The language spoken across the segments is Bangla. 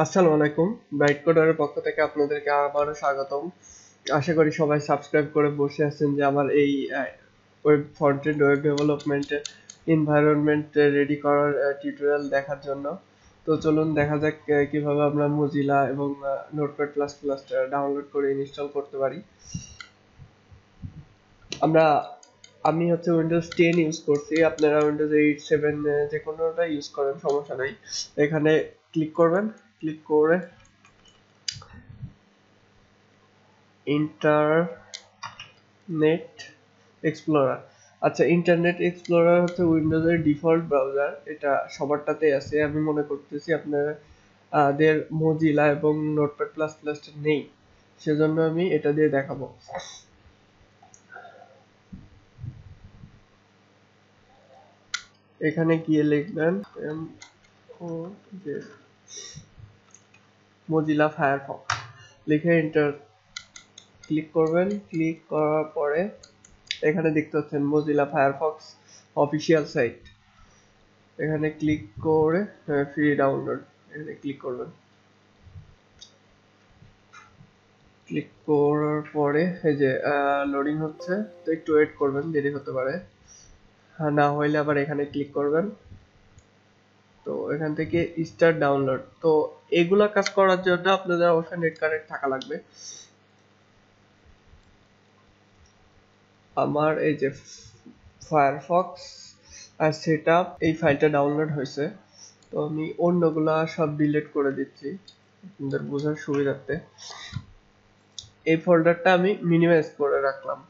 আসসালামু আলাইকুম। ব্রাইট কোডারের পক্ষ থেকে আপনাদেরকে আবারও স্বাগতম। আশা করি সবাই সাবস্ক্রাইব করে বসে আছেন যে আমার এই ওয়েব ফ্রন্ট-এন্ড ওয়েব ডেভেলপমেন্টের এনভায়রনমেন্ট রেডি করার টিউটোরিয়াল দেখার জন্য। তো চলুন দেখা যাক কিভাবে আমরা মজিলা এবং নোটপ্যাড প্লাস প্লাস ডাউনলোড করে ইনস্টল করতে পারি। আমি হচ্ছে উইন্ডোজ 10 ইউজ করছি, আপনারা উইন্ডোজ 8 7 যে কোনোটা ইউজ করেন, সমস্যা নাই। এখানে ক্লিক করবেন, ক্লিক করে ইন্টারনেট এক্সপ্লোরার। আচ্ছা, ইন্টারনেট এক্সপ্লোরার হচ্ছে উইন্ডোজের ডিফল্ট ব্রাউজার, এটা সবারটাতেই আছে। আমি মনে করতেছি আপনাদের মজিলা এবং নোটপ্যাড প্লাস প্লাস নেই, সেজন্য আমি এটা দিয়ে দেখাবো। এখানে গিয়ে লিখবেন মজিলা ফায়ারফক্স, লিখে এন্টার ক্লিক করবেন। ক্লিক করার পরে এখানে দেখতে পাচ্ছেন মজিলা ফায়ারফক্স অফিসিয়াল সাইট। এখানে ক্লিক করে ফ্রি ডাউনলোড, এখানে ক্লিক করবেন। ক্লিক করার পরে এই যে লোডিং হচ্ছে, তো একটু ওয়েট করবেন, দেরি হতে পারে। না হইলে আবার এখানে ক্লিক করবেন। তো এখান থেকে স্টার্ট ডাউনলোড। তো এগুলা কাজ করার জন্য আপনাদের অবশ্যই নেট কানেক্ট থাকা লাগবে। আমার এই যে ফায়ারফক্স আর সেটআপ এই ফাইলটা ডাউনলোড হয়েছে, তো আমি অন্যগুলা সব ডিলিট করে দিচ্ছি আপনাদের বোঝার সুবিধার্থে। এই ফোল্ডারটা আমি মিনিমাইজ করে রাখলাম।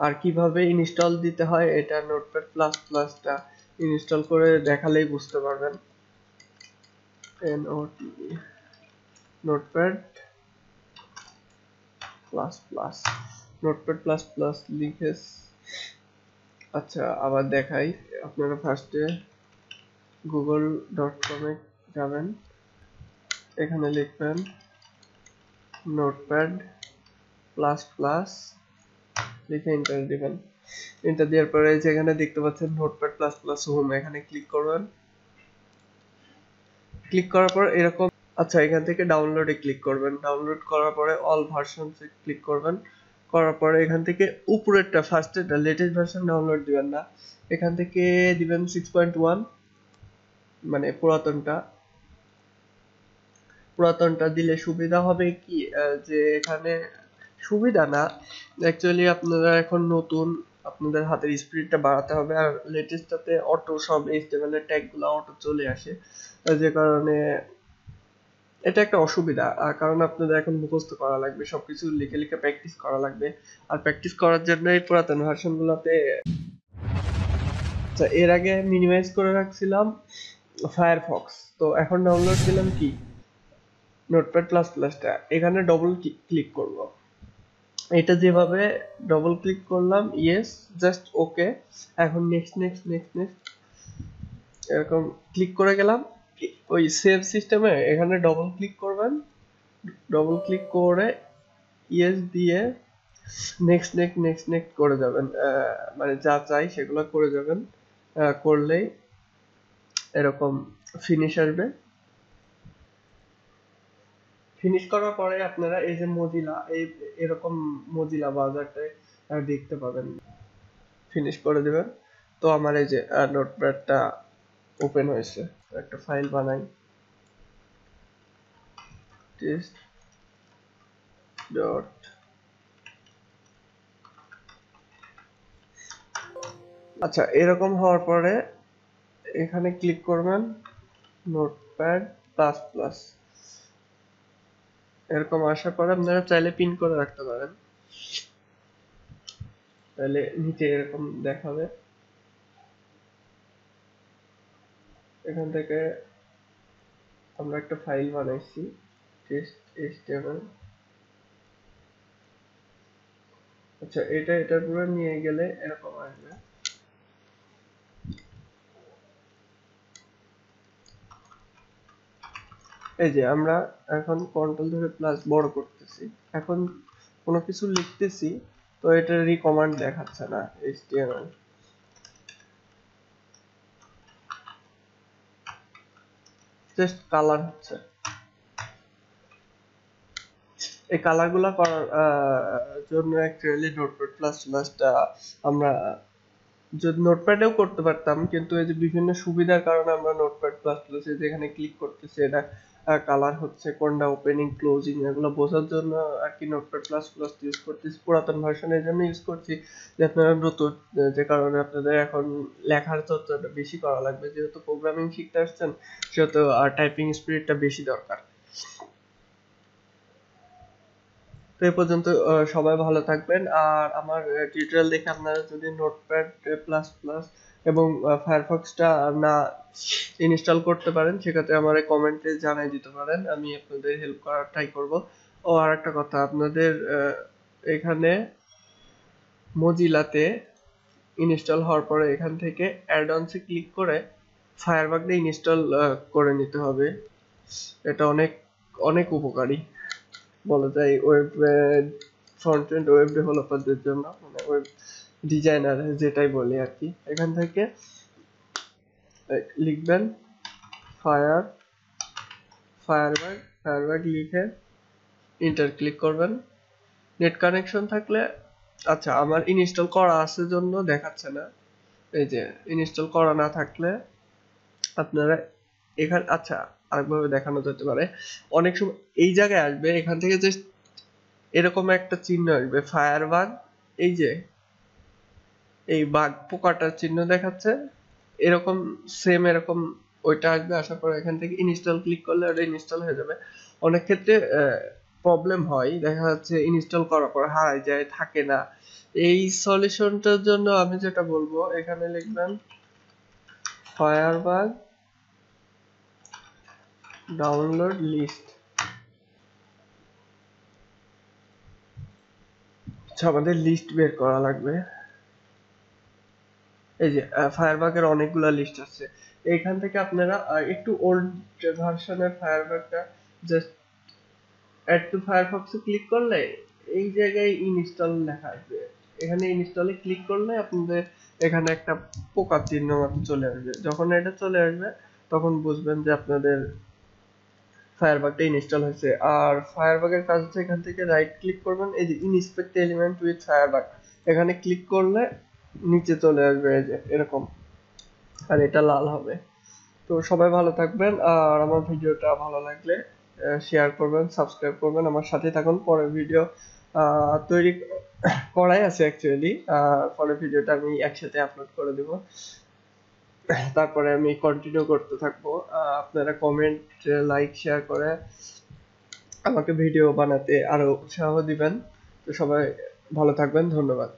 আর কিভাবে ইনস্টল দিতে হয় এটা নোটপ্যাড প্লাস প্লাসটা ইনস্টল করে দেখালেই বুঝতে পারবেন। Notepad plus plus, notepad plus plus লিখে, আচ্ছা আবার দেখাই। আপনারা ফার্স্টে google.com-এ যাবেন, এখানে লিখবেন নোটপ্যাড প্লাস প্লাস, লিখে এন্টার দিবেন। এন্টার দেওয়ার পরে যেখানে দেখতে পাচ্ছেন নোটপ্যাড প্লাস প্লাস হোম, এখানে ক্লিক করবেন। ক্লিক করার পর এরকম, আচ্ছা এখান থেকে ডাউনলোডে ক্লিক করবেন। ডাউনলোড করার পরে অল ভার্সনসে ক্লিক করবেন। করার পরে এখান থেকে উপরেরটা ফার্স্টেরটা লেটেস্ট ভার্সন ডাউনলোড দিবেন না, এখান থেকে দিবেন 6.1, মানে পুরাতনটা দিলে সুবিধা হবে কি, যে এখানে সুবিধা না, অ্যাকচুয়ালি আপনারা এখন নতুন, আপনাদের হাতের স্পিডটা বাড়াতে হবে। আর লেটেস্টটাতে অটো সব এইচটিএমএল এর ট্যাগগুলো অটো চলে আসে, যে কারণে এটা একটা অসুবিধা। কারণ আপনাদের এখন মুখস্থ করা লাগবে, সবকিছু লিখে লিখে প্র্যাকটিস করা লাগবে। আর প্র্যাকটিস করার জন্য এই পুরাতন ভার্সনগুলোতে, আচ্ছা এর আগে মিনিমাইজ করে রাখছিলাম ফায়ারফক্স, তো এখন ডাউনলোড দিলাম কি নোটপ্যাড প্লাস প্লাসটা। এখানে ডবল ক্লিক করব, এটা যেভাবে ডবল ক্লিক করলাম, ইয়েস, জাস্ট ওকে, এখন নেক্সট নেক্সট নেক্সট নেক্সট এরকম ক্লিক করে গেলাম। ওই সেভ সিস্টেমে এখানে ডবল ক্লিক করবেন, ডবল ক্লিক করে ইয়েস দিয়ে নেক্সট নেক্সট নেক্সট নেক্সট করে যাবেন, মানে যা চাই সেগুলো করে যাবেন। করলেই এরকম ফিনিশ আসবে। ফিনিশ করার পরে আপনারা এই যে মজিলা, এরকম মজিলা ব্রাউজারটা দেখতে পাবেন। ফিনিশ করে দিবেন। তো আমার এই যে নোটপ্যাডটা ওপেন হয়েছে। একটা ফাইল বানাই, টেস্ট ডট, আচ্ছা এরকম হওয়ার পরে এখানে ক্লিক করবেন নোটপ্যাড প্লাস প্লাস। এরকম আসার পরে আপনারা চাইলে পিন করে রাখতে পারেন, তাহলে নিচে এরকম দেখাবে। এখান থেকে আমরা একটা ফাইল বানাইছি টেস্ট এইচটিএমএল। আচ্ছা এটার পুরো নিয়ে গেলে এরকম আসবে। এই যে আমরা এখন কন্ট্রোল ধরে প্লাস বড় করতেছি, এখন কোনো কিছু লিখতেছি, তো এটা রিকমান্ড দেখাচ্ছে না এইচটিএমএল। জাস্ট কালার হচ্ছে। এই কালারগুলো করার জন্য অ্যাকচুয়ালি নোটপ্যাড প্লাস প্লাসটা আমরা যদি নোটপ্যাডেও করতে পারতাম, কিন্তু এই যে বিভিন্ন সুবিধার কারণে আমরা নোটপ্যাড প্লাস প্লাসে যেখানে ক্লিক করতেছি এটা কালার হচ্ছে কোনটা ওপেনিং ক্লোজিং এগুলো বোঝার জন্য আর কি নোটপ্যাড প্লাস প্লাস ইউজ করতেছি। পুরাতন ভার্সনের জন্য ইউজ করছি যে আপনারা নতুন, যে কারণে আপনাদের এখন লেখার চর্চাটা বেশি করা লাগবে, যেহেতু প্রোগ্রামিং শিখতে আসছেন সেহেতু টাইপিং স্পিডটা বেশি দরকার। তো এই পর্যন্ত, সবাই ভালো থাকবেন। আর আমার টিউটোরিয়াল দেখে আপনারা যদি নোটপ্যাড প্লাস প্লাস এবং ফায়ারফক্সটা না ইনস্টল করতে পারেন সেক্ষেত্রে আমার কমেন্টে জানিয়ে দিতে পারেন, আমি আপনাদের হেল্প করার ট্রাই করব। ও আর একটা কথা, আপনাদের এখানে মজিলাতে ইনস্টল হওয়ার পরে এখান থেকে অ্যাড অনসে ক্লিক করে ফায়ারবাগটা ইনস্টল করে নিতে হবে। এটা অনেক অনেক উপকারী বলা যায় ওয়েব ফ্রন্ট এন্ড ওয়েব ডেভেলপারদের জন্য, মানে ওয়েব ডিজাইনার যেটাই বলি আর কি। এখান থেকে লিখবেন ফায়ারবাগ লিখে এন্টার ক্লিক করবেন। নেট কানেকশন থাকলে, আচ্ছা আমার ইনস্টল করা আছে জন্য দেখাচ্ছে না, এই যে ইনস্টল করা না থাকলে আপনারা এখানে, আচ্ছা আরেকভাবে দেখানো যেতে পারে, অনেক সময় এই জায়গায় আসবে, এখান থেকে জাস্ট এরকম একটা চিহ্ন আসবে ফায়ারবাগ, এই যে এই বাগ পোকাটার চিহ্ন দেখাচ্ছে এরকম, সেম এরকম ওইটা আসবে, আসার পর এখান থেকে ইনস্টল ক্লিক করলে ওটা ইনস্টল হয়ে যাবে। অনেক ক্ষেত্রে প্রবলেম হয়, দেখা যাচ্ছে ইনস্টল করার পর হারাই যায়, থাকে না। এই সলিউশনটার জন্য আমি যেটা বলবো, এখানে লিখবেন ফায়ারবাগ ডাউনলোড লিস্ট। আচ্ছা আমাদের লিস্ট বের করা লাগবে। এই যে ফায়ারবাগের অনেকগুলো লিস্ট আছে, এইখান থেকে আপনারা একটু ওল্ড ভার্সনের ফায়ারবাগটা জাস্ট অ্যাড টু ফায়ারফক্সে ক্লিক করলে এই জায়গায় ইনস্টল লেখা আসবে, এখানে ইনস্টলে ক্লিক করলে আপনাদের এখানে একটা পোকা চিহ্ন মতো চলে আসবে। যখন এটা চলে আসবে তখন বুঝবেন যে আপনাদের ফায়ারবাগটা ইনস্টল হয়েছে। আর ফায়ারবাগের কাজ হচ্ছে এখান থেকে রাইট ক্লিক করবেন, এই যে ইনস্পেক্ট এলিমেন্ট উইথ ফায়ারবাগ, এখানে ক্লিক করলে নিচে চলে আসবে এই যে এরকম, আর এটা লাল হবে। তো সবাই ভালো থাকবেন, আর আমার ভিডিওটা ভালো লাগলে শেয়ার করবেন, সাবস্ক্রাইব করবেন, আমার সাথে থাকুন। পরের ভিডিও তৈরি করাই আছে অ্যাকচুয়ালি, পরের ভিডিওটা আমি একসাথে আপলোড করে দেব, তারপরে আমি কন্টিনিউ করতে থাকবো। আপনারা কমেন্ট, লাইক, শেয়ার করে আমাকে ভিডিও বানাতে আরো উৎসাহ দিবেন। তো সবাই ভালো থাকবেন, ধন্যবাদ।